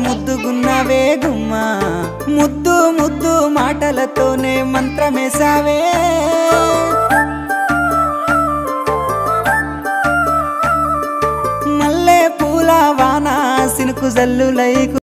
ముద్దుగున్నవే గుమ్మ ముద్దు ముద్దు మాటలతోనే మంత్రమేసావే మల్లె పూల వాన సినుకు జల్లులై